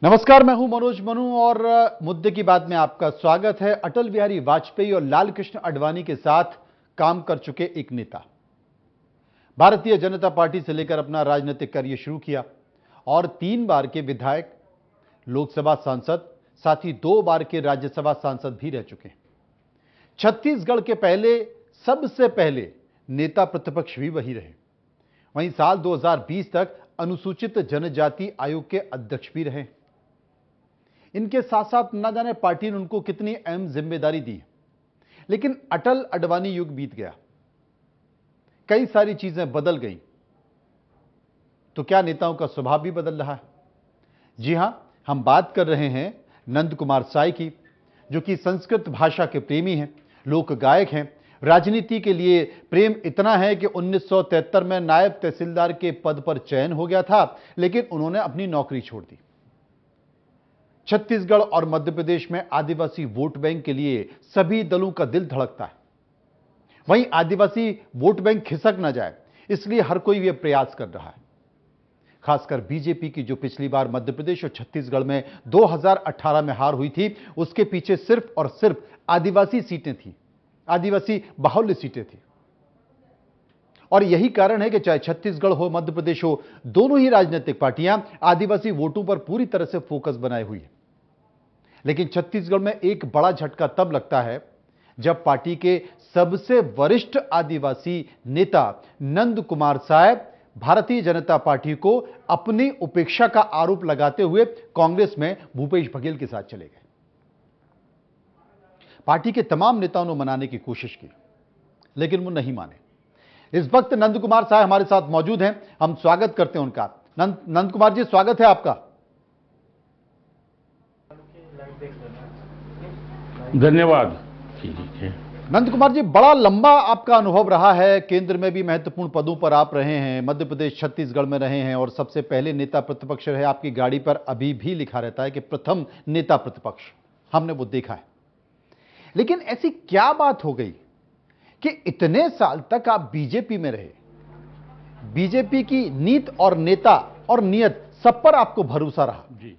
नमस्कार, मैं हूं मनोज मनु और मुद्दे की बात में आपका स्वागत है। अटल बिहारी वाजपेयी और लाल कृष्ण आडवाणी के साथ काम कर चुके एक नेता भारतीय जनता पार्टी से लेकर अपना राजनीतिक करियर शुरू किया और 3 बार के विधायक, लोकसभा सांसद, साथ ही 2 बार के राज्यसभा सांसद भी रह चुके हैं। छत्तीसगढ़ के सबसे पहले नेता प्रतिपक्ष भी वही रहे। वहीं साल 2020 तक अनुसूचित जनजाति आयोग के अध्यक्ष भी रहे। इनके साथ साथ न जाने पार्टी ने उनको कितनी अहम जिम्मेदारी दी, लेकिन अटल आडवाणी युग बीत गया, कई सारी चीजें बदल गई। तो क्या नेताओं का स्वभाव भी बदल रहा है? जी हां, हम बात कर रहे हैं नंद कुमार साय की, जो कि संस्कृत भाषा के प्रेमी हैं, लोक गायक हैं। राजनीति के लिए प्रेम इतना है कि 1973 में नायब तहसीलदार के पद पर चयन हो गया था, लेकिन उन्होंने अपनी नौकरी छोड़ दी। छत्तीसगढ़ और मध्य प्रदेश में आदिवासी वोट बैंक के लिए सभी दलों का दिल धड़कता है। वहीं आदिवासी वोट बैंक खिसक न जाए, इसलिए हर कोई यह प्रयास कर रहा है। खासकर बीजेपी की, जो पिछली बार मध्य प्रदेश और छत्तीसगढ़ में 2018 में हार हुई थी, उसके पीछे सिर्फ और सिर्फ आदिवासी सीटें थी, आदिवासी बाहुल्य सीटें थी। और यही कारण है कि चाहे छत्तीसगढ़ हो, मध्य प्रदेश हो, दोनों ही राजनीतिक पार्टियां आदिवासी वोटों पर पूरी तरह से फोकस बनाए हुई है। लेकिन छत्तीसगढ़ में एक बड़ा झटका तब लगता है जब पार्टी के सबसे वरिष्ठ आदिवासी नेता नंद कुमार साय भारतीय जनता पार्टी को अपनी उपेक्षा का आरोप लगाते हुए कांग्रेस में भूपेश बघेल के साथ चले गए। पार्टी के तमाम नेताओं ने मनाने की कोशिश की, लेकिन वो नहीं माने। इस वक्त नंद कुमार साय हमारे साथ मौजूद हैं, हम स्वागत करते हैं उनका। नंद कुमार जी, स्वागत है आपका। धन्यवाद। नंद कुमार जी, बड़ा लंबा आपका अनुभव रहा है, केंद्र में भी महत्वपूर्ण पदों पर आप रहे हैं, मध्य प्रदेश, छत्तीसगढ़ में रहे हैं और सबसे पहले नेता प्रतिपक्ष रहे। आपकी गाड़ी पर अभी भी लिखा रहता है कि प्रथम नेता प्रतिपक्ष, हमने वो देखा है। लेकिन ऐसी क्या बात हो गई कि इतने साल तक आप बीजेपी में रहे, बीजेपी की नीति और नेता और नियत सब पर आपको भरोसा रहा जी,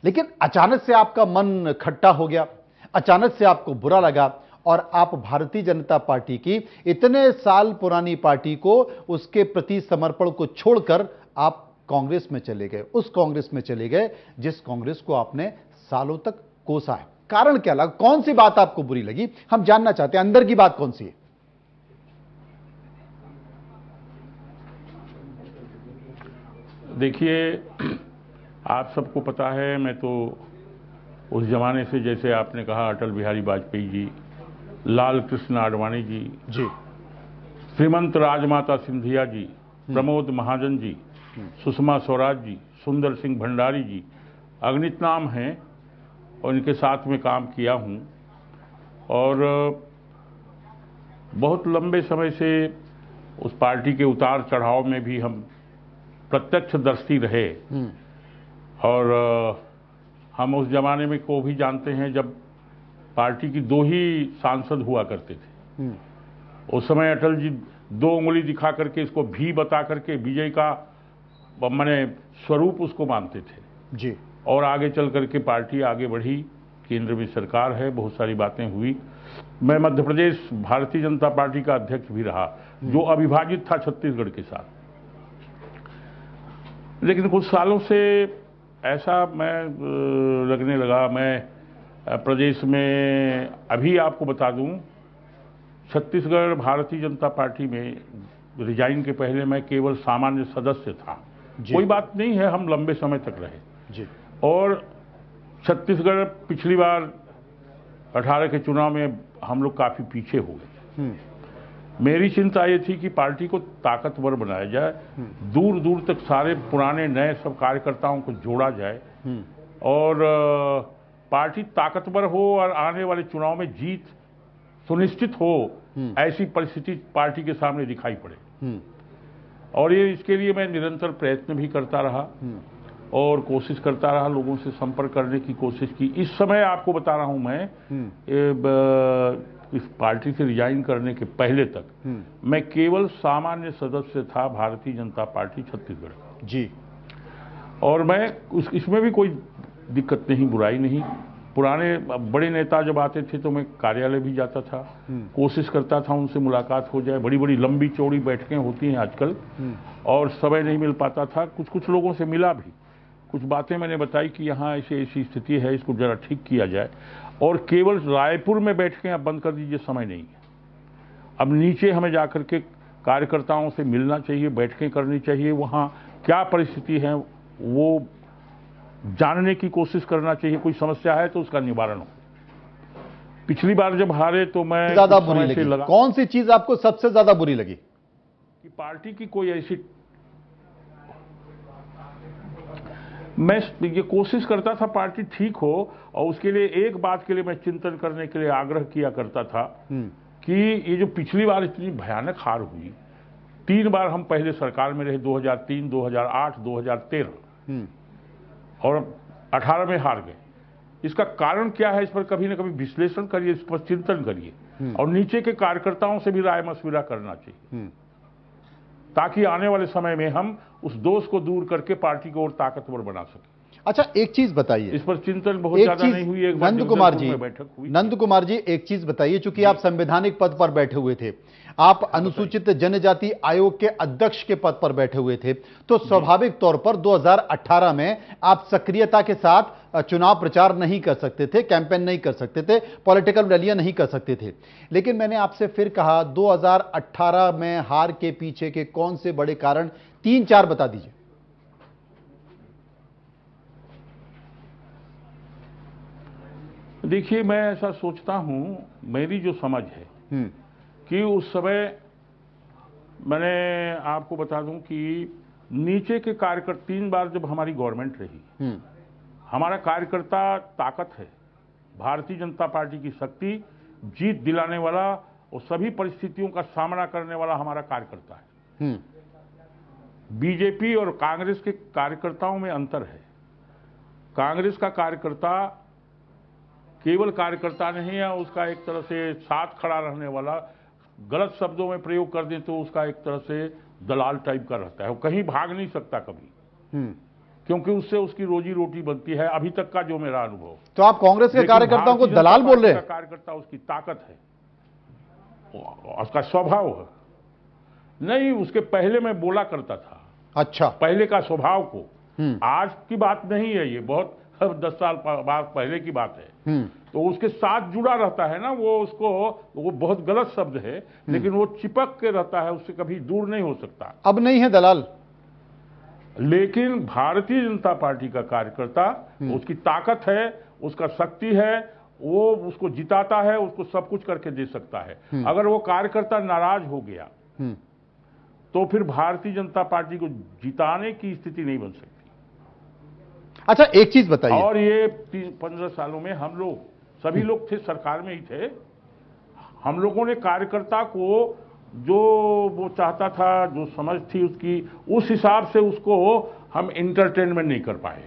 लेकिन अचानक से आपका मन खट्टा हो गया, अचानक से आपको बुरा लगा और आप भारतीय जनता पार्टी की इतने साल पुरानी पार्टी को, उसके प्रति समर्पण को छोड़कर आप कांग्रेस में चले गए। उस कांग्रेस में चले गए जिस कांग्रेस को आपने सालों तक कोसा है। कारण क्या लगा? कौन सी बात आपको बुरी लगी? हम जानना चाहते हैं, अंदर की बात कौन सी है? देखिए, आप सबको पता है, मैं तो उस जमाने से, जैसे आपने कहा, अटल बिहारी वाजपेयी जी, लाल कृष्ण आडवाणी जी, श्रीमंत राजमाता सिंधिया जी, प्रमोद महाजन जी, सुषमा स्वराज जी, सुंदर सिंह भंडारी जी, अगणित नाम हैं और इनके साथ में काम किया हूं। और बहुत लंबे समय से उस पार्टी के उतार चढ़ाव में भी हम प्रत्यक्षदर्शी रहे। और हम उस जमाने में को भी जानते हैं जब पार्टी की 2 ही सांसद हुआ करते थे। उस समय अटल जी 2 उंगली दिखा करके, इसको भी बता करके विजय का माने स्वरूप उसको मानते थे जी। और आगे चल करके पार्टी आगे बढ़ी, केंद्र में सरकार है, बहुत सारी बातें हुई। मैं मध्य प्रदेश भारतीय जनता पार्टी का अध्यक्ष भी रहा, जो अविभाजित था छत्तीसगढ़ के साथ। लेकिन कुछ सालों से ऐसा मैं लगने लगा, मैं प्रदेश में, अभी आपको बता दूं, छत्तीसगढ़ भारतीय जनता पार्टी में रिजाइन के पहले मैं केवल सामान्य सदस्य था। कोई बात नहीं है, हम लंबे समय तक रहे जी। और छत्तीसगढ़ पिछली बार 18 के चुनाव में हम लोग काफ़ी पीछे हो गए। मेरी चिंता ये थी कि पार्टी को ताकतवर बनाया जाए, दूर दूर तक सारे पुराने नए सब कार्यकर्ताओं को जोड़ा जाए और पार्टी ताकतवर हो और आने वाले चुनाव में जीत सुनिश्चित हो, ऐसी परिस्थिति पार्टी के सामने दिखाई पड़े। और ये इसके लिए मैं निरंतर प्रयत्न भी करता रहा और कोशिश करता रहा, लोगों से संपर्क करने की कोशिश की। इस समय आपको बता रहा हूं, मैं इस पार्टी से रिजाइन करने के पहले तक मैं केवल सामान्य सदस्य था भारतीय जनता पार्टी छत्तीसगढ़ जी। और मैं इसमें भी कोई दिक्कत नहीं, बुराई नहीं। पुराने बड़े नेता जब आते थे तो मैं कार्यालय भी जाता था, कोशिश करता था उनसे मुलाकात हो जाए। बड़ी बड़ी लंबी चौड़ी बैठकें होती हैं आजकल और समय नहीं मिल पाता था। कुछ कुछ लोगों से मिला भी, कुछ बातें मैंने बताई कि यहाँ ऐसी ऐसी स्थिति है, इसको जरा ठीक किया जाए। और केवल रायपुर में बैठकें अब बंद कर दीजिए, समय नहीं है। अब नीचे हमें जाकर के कार्यकर्ताओं से मिलना चाहिए, बैठकें करनी चाहिए, वहाँ क्या परिस्थिति है वो जानने की कोशिश करना चाहिए। कोई समस्या है तो उसका निवारण हो। पिछली बार जब हारे तो मैं ज्यादा बुरी लगी, कौन सी चीज आपको सबसे ज्यादा बुरी लगी? कि पार्टी की कोई ऐसी, मैं ये कोशिश करता था पार्टी ठीक हो और उसके लिए एक बात के लिए मैं चिंतन करने के लिए आग्रह किया करता था कि ये जो पिछली बार इतनी भयानक हार हुई, 3 बार हम पहले सरकार में रहे, 2003, 2008, 2013 और 18 में हार गए। इसका कारण क्या है, इस पर कभी ना कभी विश्लेषण करिए, इस पर चिंतन करिए और नीचे के कार्यकर्ताओं से भी राय मशविरा करना चाहिए ताकि आने वाले समय में हम उस दोष को दूर करके पार्टी को और ताकतवर बना सकें। अच्छा, एक चीज बताइए, इस पर चिंतन बहुत ज्यादा नहीं हुई। एक नंद कुमार जी एक चीज बताइए, चूंकि आप संवैधानिक पद पर बैठे हुए थे, आप अनुसूचित जनजाति आयोग के अध्यक्ष के पद पर बैठे हुए थे, तो स्वाभाविक तौर पर 2018 में आप सक्रियता के साथ चुनाव प्रचार नहीं कर सकते थे, कैंपेन नहीं कर सकते थे, पॉलिटिकल रैलियां नहीं कर सकते थे। लेकिन मैंने आपसे फिर कहा, 2018 में हार के पीछे के कौन से बड़े कारण 3-4 बता दीजिए। देखिए, मैं ऐसा सोचता हूं, मेरी जो समझ है कि उस समय मैंने आपको बता दूं कि नीचे के कार्यकर्ता 3 बार जब हमारी गवर्नमेंट रही, हमारा कार्यकर्ता ताकत है, भारतीय जनता पार्टी की शक्ति, जीत दिलाने वाला और सभी परिस्थितियों का सामना करने वाला हमारा कार्यकर्ता है। बीजेपी और कांग्रेस के कार्यकर्ताओं में अंतर है। कांग्रेस का कार्यकर्ता केवल कार्यकर्ता नहीं है, उसका एक तरह से साथ खड़ा रहने वाला, गलत शब्दों में प्रयोग कर दें तो उसका एक तरह से दलाल टाइप का रहता है, वो कहीं भाग नहीं सकता कभी, क्योंकि उससे उसकी रोजी रोटी बनती है, अभी तक का जो मेरा अनुभव। तो आप कांग्रेस के कार्यकर्ताओं को दलाल बोल रहे हैं? कार्यकर्ता उसकी ताकत है, उसका स्वभाव है। नहीं, उसके पहले मैं बोला करता था। अच्छा, पहले का स्वभाव को, आज की बात नहीं है, ये बहुत 10 साल बाद पहले की बात है। तो उसके साथ जुड़ा रहता है ना, वो उसको, वो बहुत गलत शब्द है लेकिन वो चिपक के रहता है, उससे कभी दूर नहीं हो सकता। अब नहीं है दलाल। लेकिन भारतीय जनता पार्टी का कार्यकर्ता, उसकी ताकत है, उसका शक्ति है, वो उसको जिताता है, उसको सब कुछ करके दे सकता है। अगर वो कार्यकर्ता नाराज हो गया तो फिर भारतीय जनता पार्टी को जिताने की स्थिति नहीं बन सकती। अच्छा, एक चीज बताइए। और ये 15 सालों में हम लोग सभी लोग थे, सरकार में ही थे, हम लोगों ने कार्यकर्ता को जो वो चाहता था, जो समझ थी उसकी, उस हिसाब से उसको हम एंटरटेनमेंट नहीं कर पाए।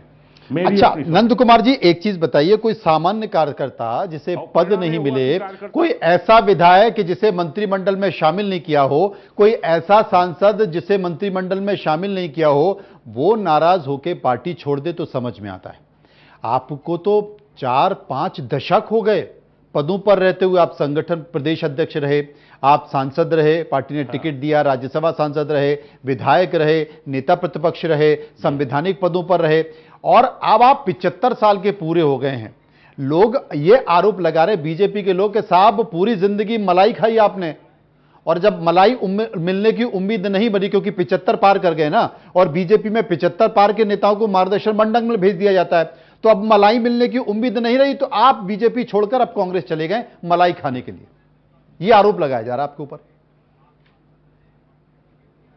अच्छा, नंद कुमार जी एक चीज बताइए, कोई सामान्य कार्यकर्ता जिसे पद नहीं मिले, कोई ऐसा विधायक जिसे मंत्रिमंडल में शामिल नहीं किया हो, कोई ऐसा सांसद जिसे मंत्रिमंडल में शामिल नहीं किया हो, वो नाराज होकर पार्टी छोड़ दे तो समझ में आता है। आपको तो 4-5 दशक हो गए पदों पर रहते हुए, आप संगठन प्रदेश अध्यक्ष रहे, आप सांसद रहे, पार्टी ने टिकट दिया, राज्यसभा सांसद रहे, विधायक रहे, नेता प्रतिपक्ष रहे, संवैधानिक पदों पर रहे, और अब आप 75 साल के पूरे हो गए हैं। लोग ये आरोप लगा रहे, बीजेपी के लोग, कि साहब पूरी जिंदगी मलाई खाई आपने, और जब मलाई मिलने की उम्मीद नहीं बनी क्योंकि 75 पार कर गए ना, और बीजेपी में 75 पार के नेताओं को मार्गदर्शन मंडल में भेज दिया जाता है, तो अब मलाई मिलने की उम्मीद नहीं रही, तो आप बीजेपी छोड़कर अब कांग्रेस चले गए मलाई खाने के लिए। यह आरोप लगाया जा रहा है आपके ऊपर।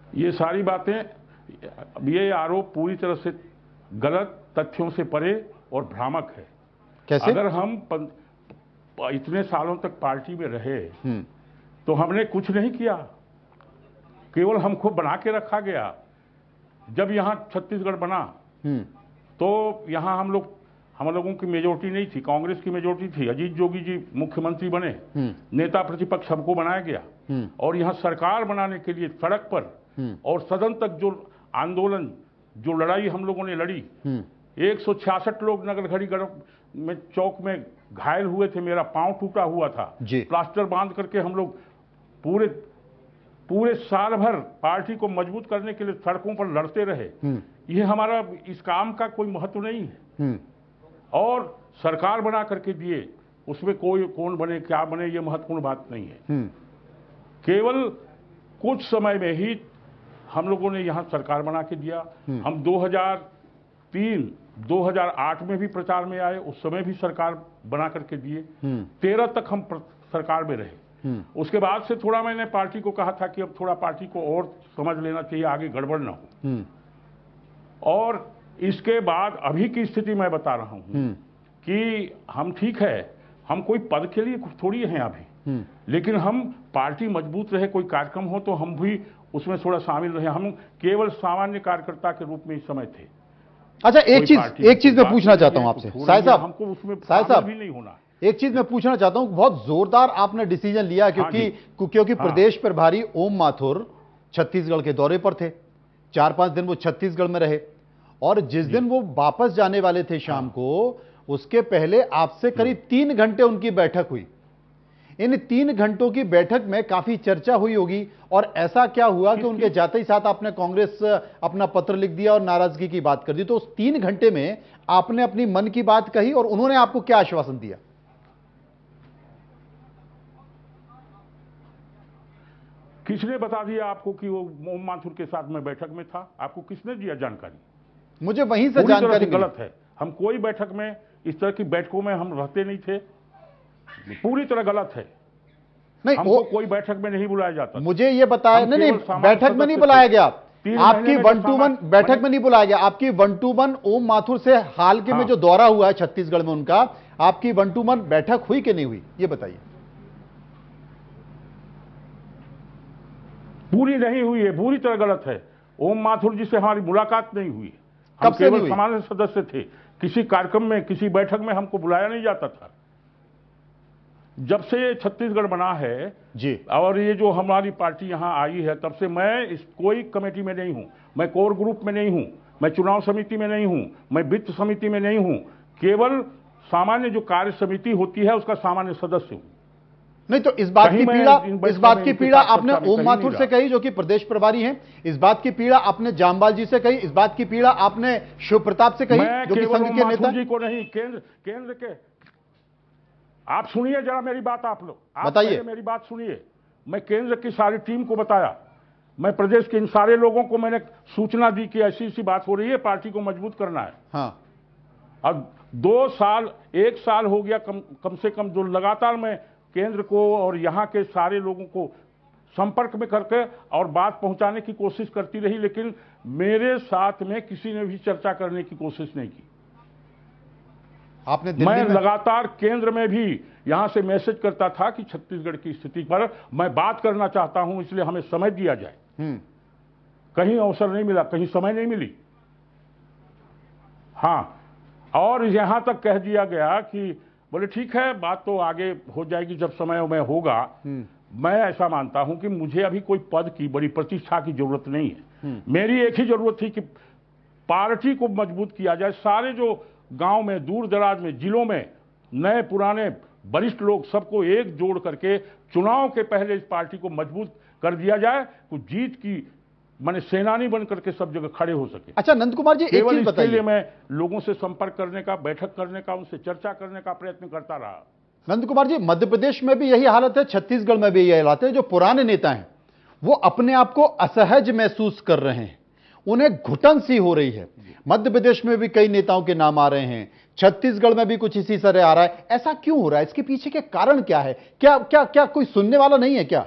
ये सारी बातें, ये आरोप पूरी तरह से गलत, तथ्यों से परे और भ्रामक है। कैसे? अगर हम इतने सालों तक पार्टी में रहे तो हमने कुछ नहीं किया, केवल हमको बना के रखा गया। जब यहां छत्तीसगढ़ बना तो यहां हम लोगों की मेजोरिटी नहीं थी, कांग्रेस की मेजोरिटी थी। अजीत जोगी जी मुख्यमंत्री बने, नेता प्रतिपक्ष हमको बनाया गया, और यहां सरकार बनाने के लिए सड़क पर और सदन तक जो आंदोलन, जो लड़ाई हम लोगों ने लड़ी, 166 लोग नगरखड़ी में चौक में घायल हुए थे, मेरा पांव टूटा हुआ था, प्लास्टर बांध करके हम लोग पूरे साल भर पार्टी को मजबूत करने के लिए सड़कों पर लड़ते रहे। ये हमारा इस काम का कोई महत्व नहीं है। और सरकार बना करके दिए, उसमें कोई कौन बने क्या बने ये महत्वपूर्ण बात नहीं है। केवल कुछ समय में ही हम लोगों ने यहां सरकार बना के दिया। हम 2003 2008 में भी प्रचार में आए, उस समय भी सरकार बना करके दिए। 13 तक हम सरकार में रहे। उसके बाद से थोड़ा मैंने पार्टी को कहा था कि अब थोड़ा पार्टी को और समझ लेना चाहिए, आगे गड़बड़ ना हो। और इसके बाद अभी की स्थिति मैं बता रहा हूं कि हम ठीक है, हम कोई पद के लिए थोड़ी हैं अभी, लेकिन हम पार्टी मजबूत रहे, कोई कार्यक्रम हो तो हम भी उसमें थोड़ा शामिल रहे। हम केवल सामान्य कार्यकर्ता के रूप में इस समय थे। अच्छा, एक चीज मैं पूछना चाहता हूं आपसे साहिब साहब, हमको उसमें साहिब साहब भी नहीं होना। एक चीज मैं पूछना चाहता हूं, बहुत जोरदार आपने डिसीजन लिया, क्योंकि प्रदेश प्रभारी ओम माथुर छत्तीसगढ़ के दौरे पर थे। 4-5 दिन वो छत्तीसगढ़ में रहे, और जिस दिन वो वापस जाने वाले थे शाम को, उसके पहले आपसे करीब 3 घंटे उनकी बैठक हुई। इन 3 घंटों की बैठक में काफी चर्चा हुई होगी, और ऐसा क्या हुआ कि उनके जाते ही साथ आपने कांग्रेस अपना पत्र लिख दिया और नाराजगी की बात कर दी? तो उस 3 घंटे में आपने अपनी मन की बात कही और उन्होंने आपको क्या आश्वासन दिया? किसने बता दिया आपको कि वो ओम माथुर के साथ मैं बैठक में था? आपको किसने दिया जानकारी? मुझे वहीं से जानकारी गलत है। हम कोई बैठक में, इस तरह की बैठकों में हम रहते नहीं थे। पूरी तरह गलत है। नहीं, हमको कोई बैठक में नहीं बुलाया जाता। मुझे ये बताया नहीं, बैठक में नहीं बुलाया गया। आपकी 1 to 1 बैठक में नहीं बुलाया गया। आपकी 1 to 1 ओम माथुर से हाल के में जो दौरा हुआ है छत्तीसगढ़ में उनका, आपकी 1 to 1 बैठक हुई कि नहीं हुई, ये बताइए। पूरी नहीं हुई है, पूरी तरह गलत है। ओम माथुर जी से हमारी मुलाकात नहीं हुई। कब से नहीं हुई? सामान्य सदस्य थे। किसी कार्यक्रम में, किसी बैठक में हमको बुलाया नहीं जाता था। जब से ये छत्तीसगढ़ बना है जी, और ये जो हमारी पार्टी यहां आई है, तब से मैं इस कोई कमेटी में नहीं हूं, मैं कोर ग्रुप में नहीं हूं, मैं चुनाव समिति में नहीं हूं, मैं वित्त समिति में नहीं हूं, केवल सामान्य जो कार्य समिति होती है उसका सामान्य सदस्य हूं। नहीं तो इस बात की पीड़ा आपने ओम माथुर से कही, जो कि प्रदेश प्रभारी हैं। इस बात की पीड़ा आपने जामवाल जी से कही। इस बात की पीड़ा आपने शिव प्रताप से कही, जो कि संघ के नेता जी को नहीं, केंद्र के। आप सुनिए जरा मेरी बात, आप लोग बताइए, मेरी बात सुनिए। मैं केंद्र की सारी टीम को बताया, मैं प्रदेश के इन सारे लोगों को मैंने सूचना दी कि ऐसी ऐसी बात हो रही है, पार्टी को मजबूत करना है। हाँ, अब 2 साल 1 साल हो गया कम से कम, जो लगातार मैं केंद्र को और यहाँ के सारे लोगों को संपर्क में करके और बात पहुंचाने की कोशिश करती रही, लेकिन मेरे साथ में किसी ने भी चर्चा करने की कोशिश नहीं की। आपने मैं लगातार केंद्र में भी यहां से मैसेज करता था कि छत्तीसगढ़ की स्थिति पर मैं बात करना चाहता हूं, इसलिए हमें समय दिया जाए। कहीं अवसर नहीं मिला, कहीं समय नहीं मिली। हां, और यहां तक कह दिया गया कि बोले ठीक है, बात तो आगे हो जाएगी जब समय में होगा। मैं ऐसा मानता हूं कि मुझे अभी कोई पद की, बड़ी प्रतिष्ठा की जरूरत नहीं है। मेरी एक ही जरूरत थी कि पार्टी को मजबूत किया जाए। सारे जो गांव में, दूर दराज में, जिलों में नए पुराने वरिष्ठ लोग सबको एक जोड़ करके चुनाव के पहले इस पार्टी को मजबूत कर दिया जाए, तो जीत की माने सेनानी बन करके सब जगह खड़े हो सके। अच्छा नंद कुमार जी, एक चीज बताइए। इसके लिए मैं लोगों से संपर्क करने का, बैठक करने का, उनसे चर्चा करने का प्रयत्न करता रहा। नंद कुमार जी, मध्य प्रदेश में भी यही हालत है, छत्तीसगढ़ में भी यही हालत है। जो पुराने नेता हैं वो अपने आप को असहज महसूस कर रहे हैं, उन्हें घुटन सी हो रही है। मध्य प्रदेश में भी कई नेताओं के नाम आ रहे हैं, छत्तीसगढ़ में भी कुछ इसी तरह आ रहा है। ऐसा क्यों हो रहा है? इसके पीछे के कारण क्या है? क्या क्या क्या कोई सुनने वाला नहीं है क्या?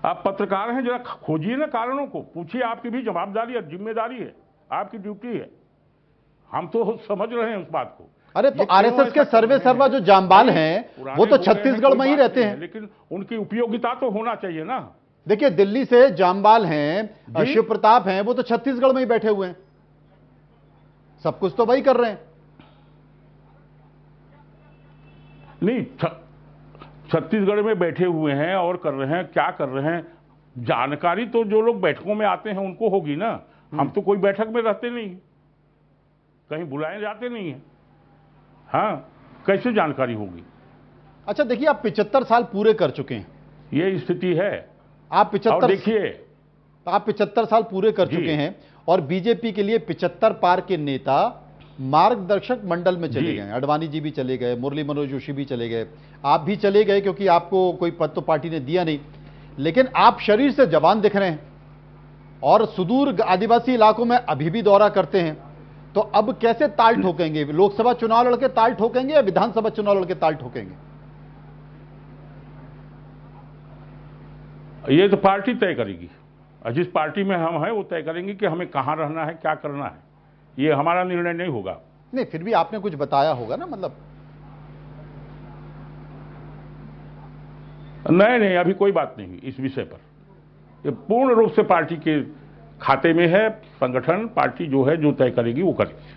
आप पत्रकार हैं, जरा खोजिए ना कारणों को, पूछिए। आपकी भी जवाबदारी और जिम्मेदारी है, आपकी ड्यूटी है। हम तो समझ रहे हैं उस बात को। अरे तो आरएसएस के सर्वे सर्वा जो जामवाल हैं वो तो छत्तीसगढ़ में ही रहते हैं, लेकिन उनकी उपयोगिता तो होना चाहिए ना। देखिए, दिल्ली से जामवाल हैं, शिव प्रताप हैं, वो तो छत्तीसगढ़ में ही बैठे हुए हैं, सब कुछ तो वही कर रहे हैं। नहीं, छत्तीसगढ़ में बैठे हुए हैं और कर रहे हैं, क्या कर रहे हैं जानकारी तो जो लोग बैठकों में आते हैं उनको होगी ना। हम तो कोई बैठक में रहते नहीं, कहीं बुलाए जाते नहीं है। हाँ, कैसे जानकारी होगी? अच्छा देखिए, आप 75 साल पूरे कर चुके हैं, ये स्थिति है। आप 75 देखिए, आप 75 साल पूरे कर चुके हैं और बीजेपी के लिए 75 पार के नेता मार्गदर्शक मंडल में चले गए। अडवाणी जी भी चले गए, मुरली मनोहर जोशी भी चले गए, आप भी चले गए क्योंकि आपको कोई पद तो पार्टी ने दिया नहीं, लेकिन आप शरीर से जवान दिख रहे हैं और सुदूर आदिवासी इलाकों में अभी भी दौरा करते हैं। तो अब कैसे ताल ठोकेंगे? लोकसभा चुनाव लड़के ताल ठोकेंगे या विधानसभा चुनाव लड़के ताल ठोकेंगे? ये तो पार्टी तय करेगी, और जिस पार्टी में हम हैं वो तय करेंगे कि हमें कहां रहना है, क्या करना है। ये हमारा निर्णय नहीं होगा। नहीं, फिर भी आपने कुछ बताया होगा ना, मतलब। नहीं, अभी कोई बात नहीं इस विषय पर। ये पूर्ण रूप से पार्टी के खाते में है। संगठन, पार्टी जो है, जो तय करेगी वो करेगी,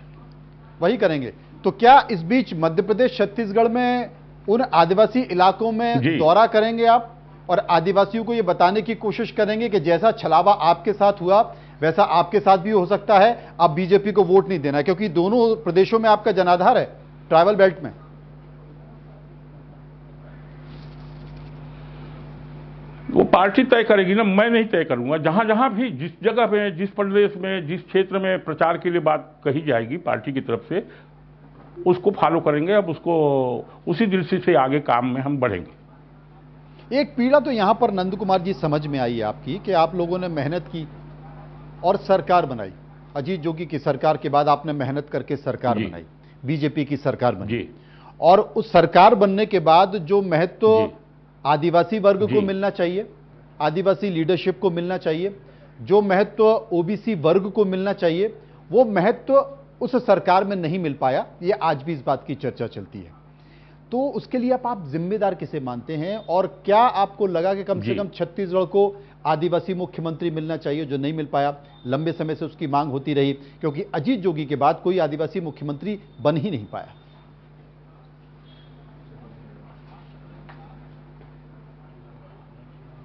वही करेंगे। तो क्या इस बीच मध्य प्रदेश, छत्तीसगढ़ में उन आदिवासी इलाकों में दौरा करेंगे आप और आदिवासियों को यह बताने की कोशिश करेंगे कि जैसा छलावा आपके साथ हुआ वैसा आपके साथ भी हो सकता है, आप बीजेपी को वोट नहीं देना, क्योंकि दोनों प्रदेशों में आपका जनाधार है, ट्राइबल बेल्ट में? वो पार्टी तय करेगी ना, मैं नहीं तय करूंगा। जहां जहां भी, जिस जगह पे, जिस प्रदेश में, जिस क्षेत्र में प्रचार के लिए बात कही जाएगी पार्टी की तरफ से, उसको फॉलो करेंगे। अब उसको उसी दृष्टि से आगे काम में हम बढ़ेंगे। एक पीड़ा तो यहां पर नंद कुमार जी समझ में आई है आपकी कि आप लोगों ने मेहनत की और सरकार बनाई। अजीत जोगी की सरकार के बाद आपने मेहनत करके सरकार बनाई, बीजेपी की सरकार बनी, और उस सरकार बनने के बाद जो महत्व आदिवासी वर्ग को मिलना चाहिए, आदिवासी लीडरशिप को मिलना चाहिए, जो महत्व ओबीसी वर्ग को मिलना चाहिए, वो महत्व उस सरकार में नहीं मिल पाया। ये आज भी इस बात की चर्चा चलती है। तो उसके लिए आप जिम्मेदार किसे मानते हैं, और क्या आपको लगा कि कम से कम छत्तीसगढ़ को आदिवासी मुख्यमंत्री मिलना चाहिए, जो नहीं मिल पाया? लंबे समय से उसकी मांग होती रही, क्योंकि अजीत जोगी के बाद कोई आदिवासी मुख्यमंत्री बन ही नहीं पाया।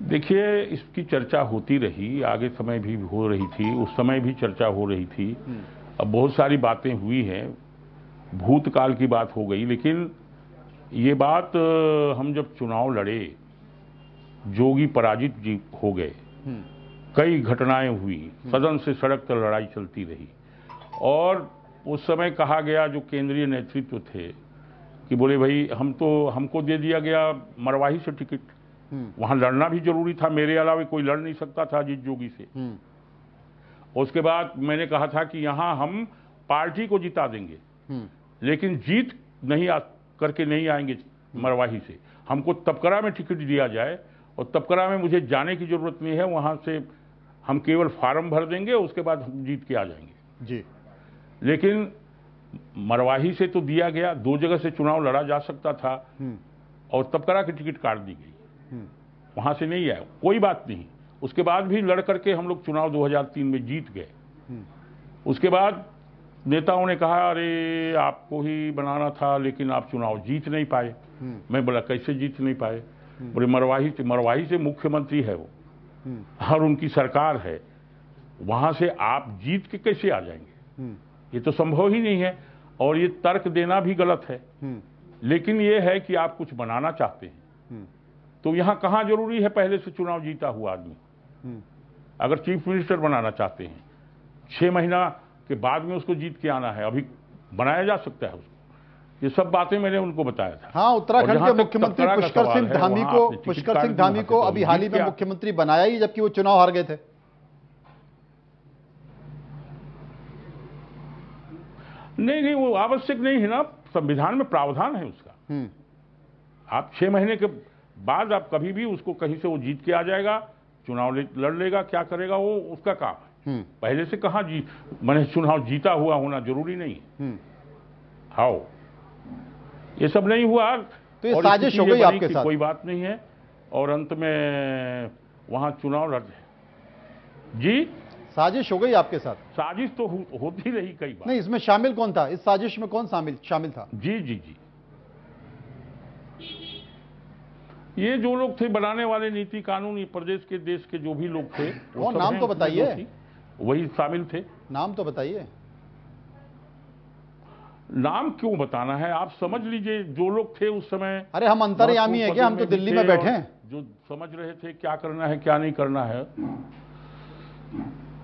देखिए, इसकी चर्चा होती रही, आगे समय भी हो रही थी, उस समय भी चर्चा हो रही थी। अब बहुत सारी बातें हुई हैं, भूतकाल की बात हो गई, लेकिन ये बात हम जब चुनाव लड़े, जोगी पराजित जी हो गए, कई घटनाएं हुई, सदन से सड़क तक लड़ाई चलती रही, और उस समय कहा गया, जो केंद्रीय नेतृत्व थे, कि बोले भाई हमको दे दिया गया मरवाही से टिकट, वहां लड़ना भी जरूरी था, मेरे अलावा कोई लड़ नहीं सकता था अजीत जोगी से। उसके बाद मैंने कहा था कि यहां हम पार्टी को जिता देंगे, लेकिन जीत नहीं करके नहीं आएंगे मरवाही से, हमको तपकरा में टिकट दिया जाए, और तपकरा में मुझे जाने की जरूरत नहीं है, वहां से हम केवल फार्म भर देंगे, उसके बाद हम जीत के आ जाएंगे जी। लेकिन मरवाही से तो दिया गया, 2 जगह से चुनाव लड़ा जा सकता था, और तपकरा की टिकट काट दी गई, वहां से नहीं आया। कोई बात नहीं, उसके बाद भी लड़ करके हम लोग चुनाव 2003 में जीत गए। उसके बाद नेताओं ने कहा, अरे आपको ही बनाना था, लेकिन आप चुनाव जीत नहीं पाए। मैं बोला, कैसे जीत नहीं पाए? बोले, मरवाही से मुख्यमंत्री है वो, और उनकी सरकार है, वहां से आप जीत के कैसे आ जाएंगे? ये तो संभव ही नहीं है, और ये तर्क देना भी गलत है। लेकिन ये है कि आप कुछ बनाना चाहते हैं, तो यहां कहां जरूरी है पहले से चुनाव जीता हुआ आदमी? अगर चीफ मिनिस्टर बनाना चाहते हैं, 6 महीना के बाद में उसको जीत के आना है, अभी बनाया जा सकता है उसको। ये सब बातें मैंने उनको बताया था। हाँ, उत्तराखंड के मुख्यमंत्री पुष्कर सिंह धामी को अभी हाल ही में मुख्यमंत्री बनाया ही, जबकि वो चुनाव हार गए थे। नहीं, वो आवश्यक नहीं है ना, संविधान में प्रावधान है उसका। आप 6 महीने के बाद आप कभी भी उसको कहीं से वो जीत के आ जाएगा, चुनाव लड़ लेगा, क्या करेगा वो उसका काम है। पहले से कहां मैंने चुनाव जीता हुआ होना जरूरी नहीं है। हाउ ये सब नहीं हुआ, तो ये साजिश हो गई आपके साथ? कोई बात नहीं है, और अंत में वहां चुनाव लड़ जी, साजिश हो गई आपके साथ? साजिश तो होती रही कई बार। नहीं, इसमें शामिल कौन था? इस साजिश में कौन शामिल था? जी, ये जो लोग थे बनाने वाले नीति कानून, ये प्रदेश के देश के जो भी लोग थे, वो और सब नाम हैं तो उसमें बताइए। जो थी, वही शामिल थे। नाम तो बताइए। नाम क्यों बताना है, आप समझ लीजिए जो लोग थे उस समय। अरे हम अंतर्यामी है क्या, हम तो दिल्ली में बैठे हैं। जो समझ रहे थे क्या करना है क्या नहीं करना है।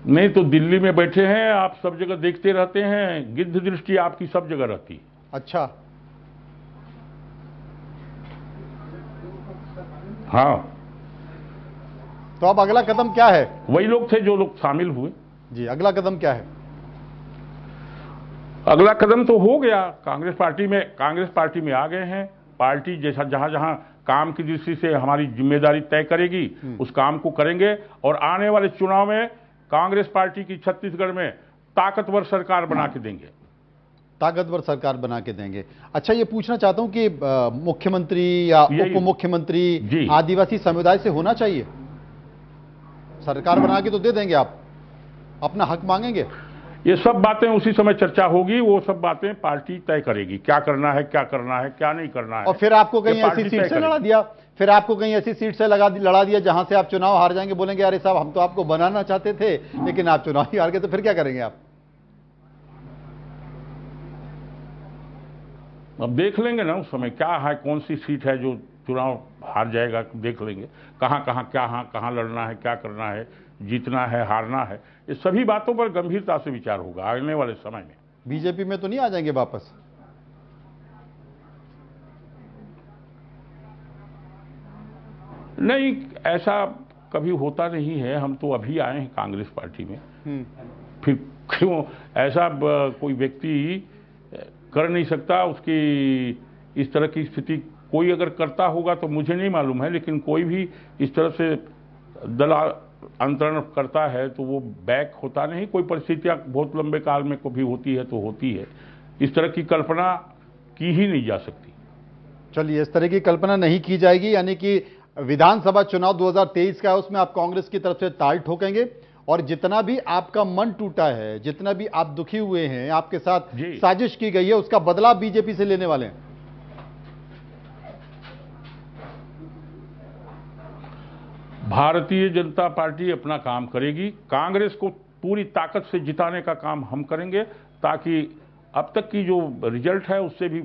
नहीं तो दिल्ली में बैठे हैं आप, सब जगह देखते रहते हैं, गिद्ध दृष्टि आपकी सब जगह रहती है। अच्छा, हाँ, तो अब अगला कदम क्या है? वही लोग थे जो लोग शामिल हुए। जी, अगला कदम क्या है? अगला कदम तो हो गया, कांग्रेस पार्टी में आ गए हैं। पार्टी जैसा जहां जहां काम की दृष्टि से हमारी जिम्मेदारी तय करेगी उस काम को करेंगे, और आने वाले चुनाव में कांग्रेस पार्टी की छत्तीसगढ़ में ताकतवर सरकार बना के देंगे। ताकतवर सरकार बना के देंगे। अच्छा, ये पूछना चाहता हूं कि मुख्यमंत्री या उप मुख्यमंत्री आदिवासी समुदाय से होना चाहिए? सरकार बना के तो दे देंगे, आप अपना हक मांगेंगे? ये सब बातें उसी समय चर्चा होगी, वो सब बातें पार्टी तय करेगी, क्या करना है क्या नहीं करना है। और फिर आपको कहीं ऐसी सीट से लड़ा दिया, लड़ा दिया जहां से आप चुनाव हार जाएंगे, बोलेंगे अरे साहब हम तो आपको बनाना चाहते थे लेकिन आप चुनाव ही हार गए, तो फिर क्या करेंगे आप? अब देख लेंगे ना उस समय क्या है, कौन सी सीट है जो चुनाव हार जाएगा, देख लेंगे कहां लड़ना है, क्या करना है, जीतना है हारना है, ये सभी बातों पर गंभीरता से विचार होगा आने वाले समय में। बीजेपी में तो नहीं आ जाएंगे वापस? नहीं, ऐसा कभी होता नहीं है, हम तो अभी आए हैं कांग्रेस पार्टी में, फिर क्यों ऐसा कोई व्यक्ति कर नहीं सकता, उसकी इस तरह की स्थिति कोई अगर करता होगा तो मुझे नहीं मालूम है, लेकिन कोई भी इस तरह से दलांतरण करता है तो वो बैक होता नहीं। कोई परिस्थितियां बहुत लंबे काल में कभी होती है तो होती है, इस तरह की कल्पना की ही नहीं जा सकती। चलिए, इस तरह की कल्पना नहीं की जाएगी, यानी कि विधानसभा चुनाव 2023 का है, उसमें आप कांग्रेस की तरफ से ताल ठोकेंगे, और जितना भी आपका मन टूटा है, जितना भी आप दुखी हुए हैं, आपके साथ साजिश की गई है, उसका बदला बीजेपी से लेने वाले हैं। भारतीय जनता पार्टी अपना काम करेगी, कांग्रेस को पूरी ताकत से जिताने का काम हम करेंगे, ताकि अब तक की जो रिजल्ट है उससे भी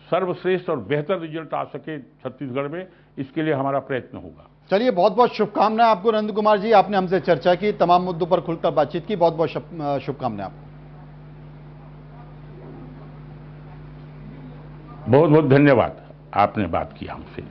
सर्वश्रेष्ठ और बेहतर रिजल्ट आ सके छत्तीसगढ़ में, इसके लिए हमारा प्रयत्न होगा। चलिए, बहुत बहुत शुभकामनाएं आपको नंद कुमार जी, आपने हमसे चर्चा की, तमाम मुद्दों पर खुलकर बातचीत की, बहुत बहुत शुभकामनाएं आपको। बहुत बहुत धन्यवाद, आपने बात की हमसे।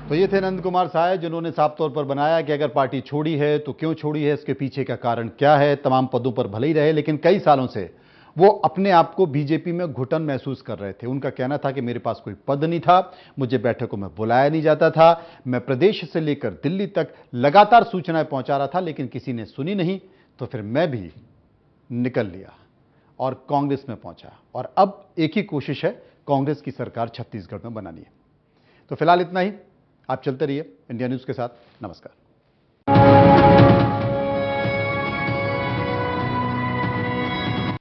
तो ये थे नंद कुमार साय, जिन्होंने साफ तौर पर बनाया कि अगर पार्टी छोड़ी है तो क्यों छोड़ी है, इसके पीछे का कारण क्या है। तमाम पदों पर भले ही रहे, लेकिन कई सालों से वो अपने आप को बीजेपी में घुटन महसूस कर रहे थे। उनका कहना था कि मेरे पास कोई पद नहीं था, मुझे बैठकों में बुलाया नहीं जाता था, मैं प्रदेश से लेकर दिल्ली तक लगातार सूचनाएं पहुंचा रहा था, लेकिन किसी ने सुनी नहीं, तो फिर मैं भी निकल लिया और कांग्रेस में पहुंचा, और अब एक ही कोशिश है, कांग्रेस की सरकार छत्तीसगढ़ में बनानी है। तो फिलहाल इतना ही, आप चलते रहिए इंडिया न्यूज़ के साथ। नमस्कार।